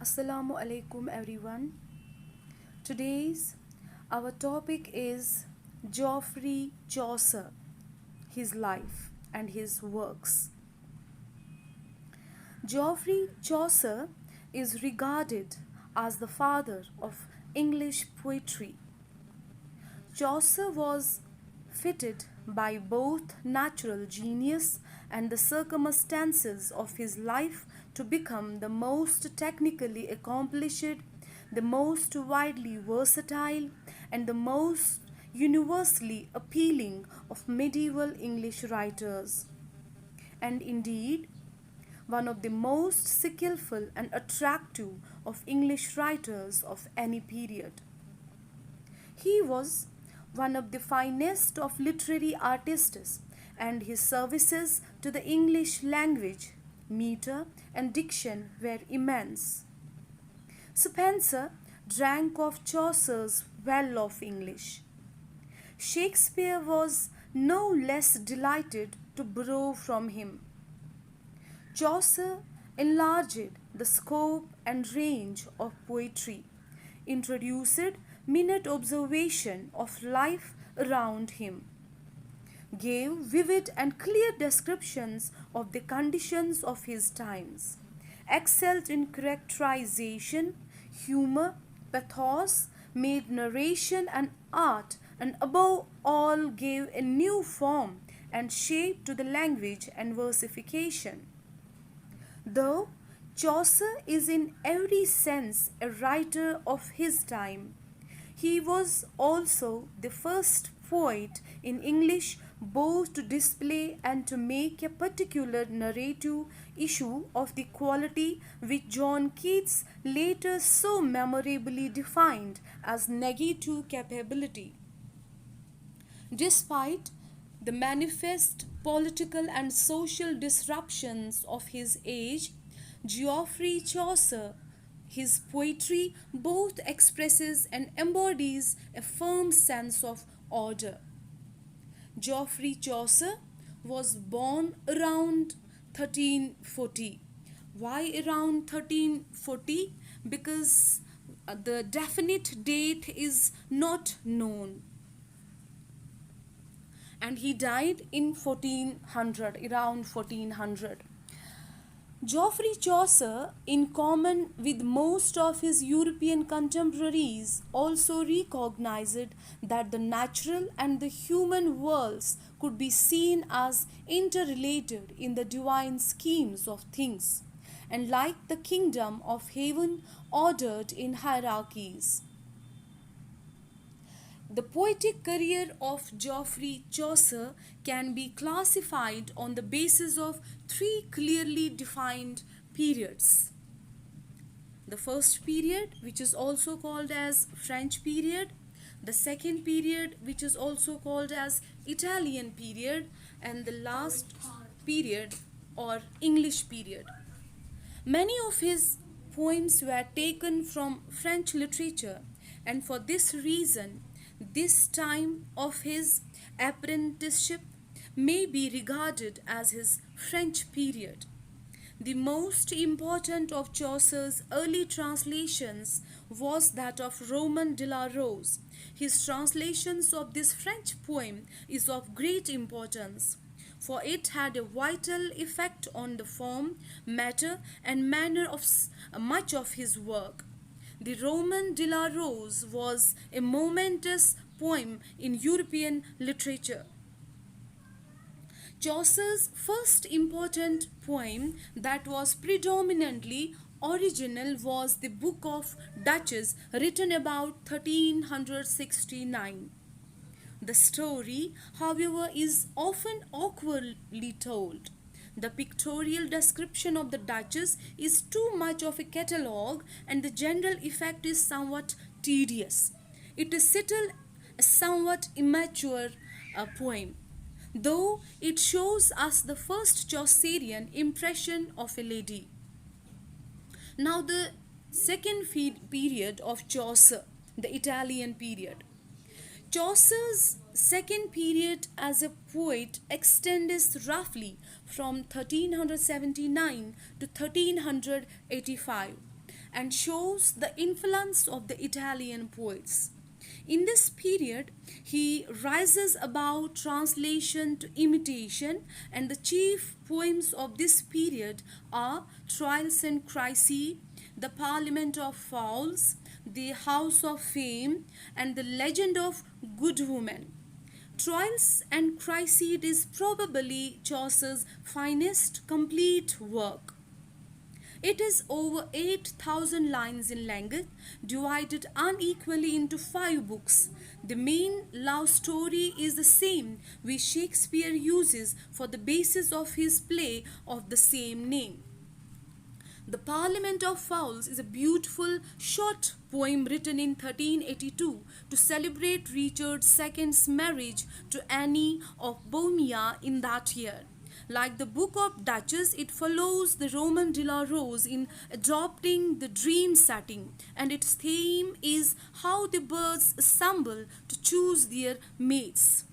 Assalamu alaikum everyone. Today's our topic is Geoffrey Chaucer, his life and his works. Geoffrey Chaucer is regarded as the father of English poetry. Chaucer was fitted by both natural genius and the circumstances of his life to become the most technically accomplished, the most widely versatile, and the most universally appealing of medieval English writers. And indeed, one of the most skillful and attractive of English writers of any period. He was one of the finest of literary artists, and his services to the English language, metre, and diction were immense. Spenser drank of Chaucer's well of English. Shakespeare was no less delighted to borrow from him. Chaucer enlarged the scope and range of poetry, introduced minute observation of life around him, gave vivid and clear descriptions of the conditions of his times, excelled in characterization, humor, pathos, made narration an art, and above all gave a new form and shape to the language and versification. Though Chaucer is in every sense a writer of his time, he was also the first poet in English both to display and to make a particular narrative issue of the quality which John Keats later so memorably defined as negative capability. Despite the manifest political and social disruptions of his age, Geoffrey Chaucer, his poetry both expresses and embodies a firm sense of order. Geoffrey Chaucer was born around 1340. Why around 1340? Because the definite date is not known, and he died in 1400, around 1400. Geoffrey Chaucer, in common with most of his European contemporaries, also recognized that the natural and the human worlds could be seen as interrelated in the divine schemes of things, and like the kingdom of heaven ordered in hierarchies. The poetic career of Geoffrey Chaucer can be classified on the basis of three clearly defined periods. The first period, which is also called as French period, the second period, which is also called as Italian period, and the last period or English period. Many of his poems were taken from French literature, and for this reason, this time of his apprenticeship may be regarded as his French period. The most important of Chaucer's early translations was that of Roman de la Rose. His translations of this French poem is of great importance, for it had a vital effect on the form, matter, and manner of much of his work. The Roman de la Rose was a momentous poem in European literature. Chaucer's first important poem that was predominantly original was the Book of Duchess, written about 1369. The story, however, is often awkwardly told. The pictorial description of the Duchess is too much of a catalogue, and the general effect is somewhat tedious. It is still a somewhat immature poem, though it shows us the first Chaucerian impression of a lady. Now, the second period of Chaucer, the Italian period. Chaucer's second period as a poet extends roughly from 1379 to 1385, and shows the influence of the Italian poets. In this period, he rises above translation to imitation, and the chief poems of this period are Trials and Crises, The Parliament of Fowls, The House of Fame, and The Legend of Good Woman. Trials and Crises is probably Chaucer's finest complete work. It is over 8,000 lines in length, divided unequally into 5 books. The main love story is the same which Shakespeare uses for the basis of his play of the same name. The Parliament of Fowls is a beautiful short poem written in 1382 to celebrate Richard II's marriage to Anne of Bohemia in that year. Like the Book of Duchess, it follows the Roman de la Rose in adopting the dream setting, and its theme is how the birds assemble to choose their mates.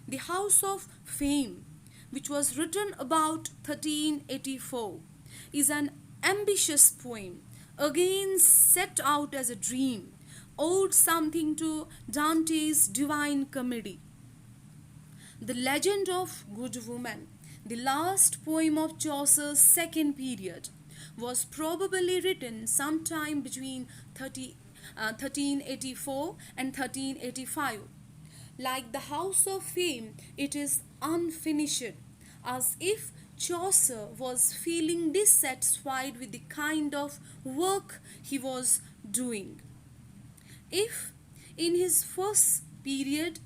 The House of Fame, which was written about 1384, is an ambitious poem, again set out as a dream, owed something to Dante's Divine Comedy. The Legend of Good Woman, the last poem of Chaucer's second period, was probably written sometime between 1384 and 1385. Like the House of Fame, it is unfinished, as if Chaucer was feeling dissatisfied with the kind of work he was doing. If in his first period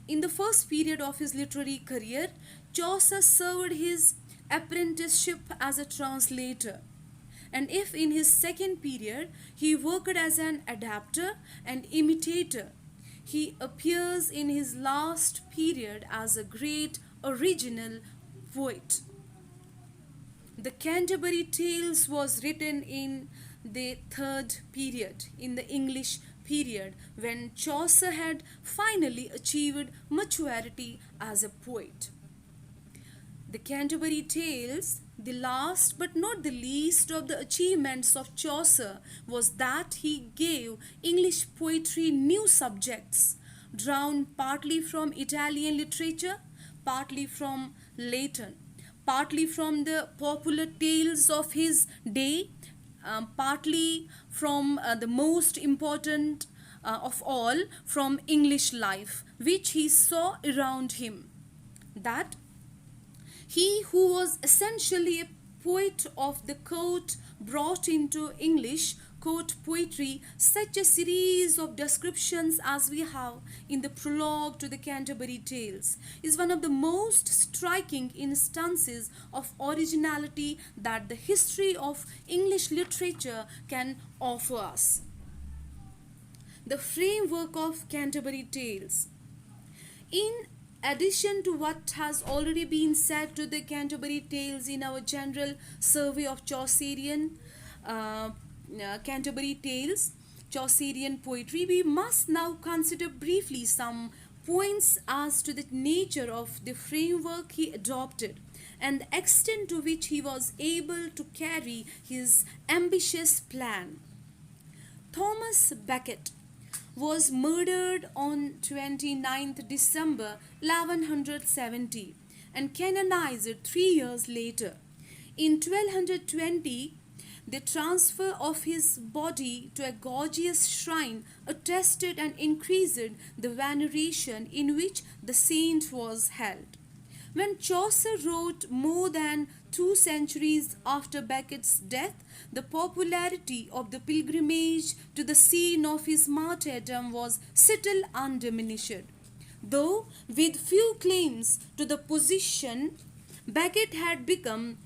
In the first period of his literary career, Chaucer served his apprenticeship as a translator, and if in his second period he worked as an adapter and imitator, he appears in his last period as a great original poet. The Canterbury Tales was written in the third period, in the English period, when Chaucer had finally achieved maturity as a poet. The Canterbury Tales, the last but not the least of the achievements of Chaucer, was that he gave English poetry new subjects, drawn partly from Italian literature, partly from Latin, partly from the popular tales of his day, partly from the most important of all, from English life, which he saw around him. That he who was essentially a poet of the court brought into English court poetry such a series of descriptions as we have in the prologue to the Canterbury Tales is one of the most striking instances of originality that the history of English literature can offer us. The framework of Canterbury Tales. In addition to what has already been said to the Canterbury Tales in our general survey of Chaucerian Canterbury Tales, Chaucerian poetry, we must now consider briefly some points as to the nature of the framework he adopted and the extent to which he was able to carry his ambitious plan. Thomas Becket was murdered on 29th December 1170 and canonized 3 years later. In 1220, the transfer of his body to a gorgeous shrine attested and increased the veneration in which the saint was held. When Chaucer wrote more than 2 centuries after Becket's death, the popularity of the pilgrimage to the scene of his martyrdom was still undiminished. Though with few claims to the position, Becket had become,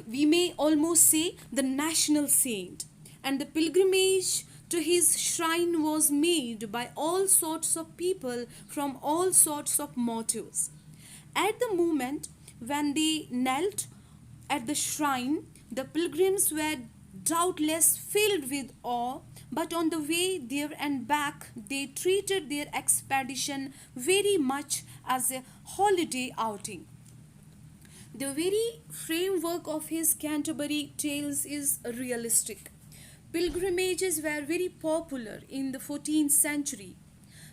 we may almost say, the national saint, and the pilgrimage to his shrine was made by all sorts of people from all sorts of motives. At the moment when they knelt at the shrine, the pilgrims were doubtless filled with awe, but on the way there and back they treated their expedition very much as a holiday outing. The very framework of his Canterbury Tales is realistic. Pilgrimages were very popular in the 14th century.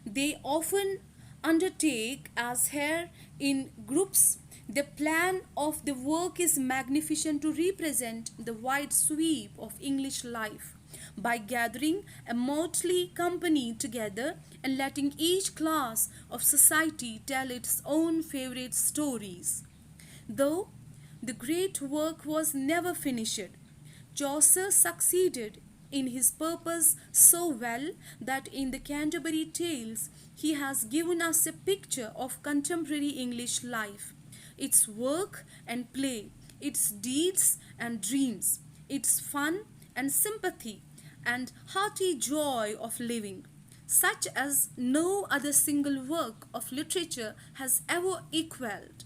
They often undertake as here in groups. The plan of the work is magnificent to represent the wide sweep of English life by gathering a motley company together and letting each class of society tell its own favorite stories. Though the great work was never finished, Chaucer succeeded in his purpose so well that in the Canterbury Tales he has given us a picture of contemporary English life, its work and play, its deeds and dreams, its fun and sympathy, and hearty joy of living, such as no other single work of literature has ever equaled.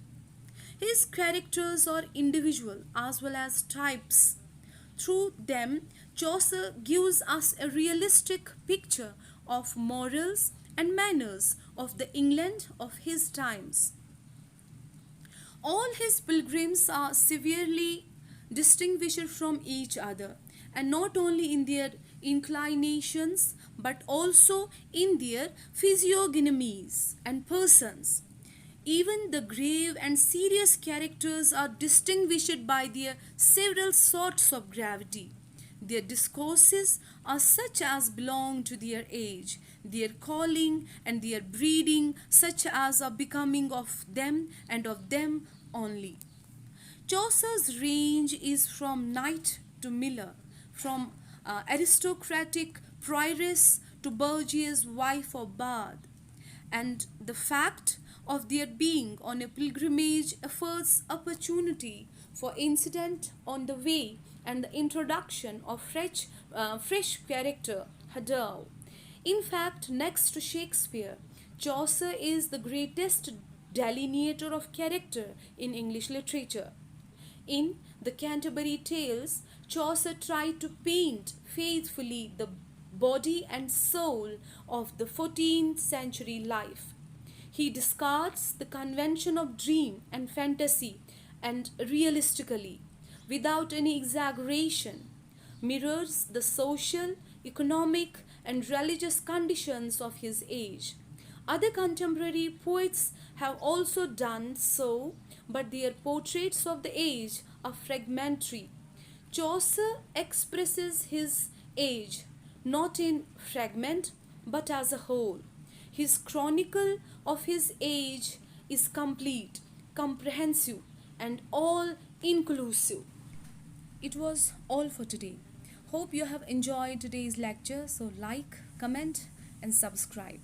His characters are individual as well as types. Through them, Chaucer gives us a realistic picture of morals and manners of the England of his times. All his pilgrims are severely distinguished from each other, and not only in their inclinations but also in their physiognomies and persons. Even the grave and serious characters are distinguished by their several sorts of gravity. Their discourses are such as belong to their age, their calling and their breeding such as are becoming of them and of them only. Chaucer's range is from knight to miller, from aristocratic prioress to burgess wife or bard, and the fact of their being on a pilgrimage affords opportunity for incident on the way and the introduction of fresh character Hadao. In fact, next to Shakespeare, Chaucer is the greatest delineator of character in English literature. In the Canterbury Tales, Chaucer tried to paint faithfully the body and soul of the 14th century life. He discards the convention of dream and fantasy and realistically, without any exaggeration, mirrors the social, economic, and religious conditions of his age. Other contemporary poets have also done so, but their portraits of the age are fragmentary. Chaucer expresses his age not in fragment but as a whole. His chronicle of his age is complete, comprehensive, and all inclusive. It was all for today. Hope you have enjoyed today's lecture. So, like, comment, and subscribe.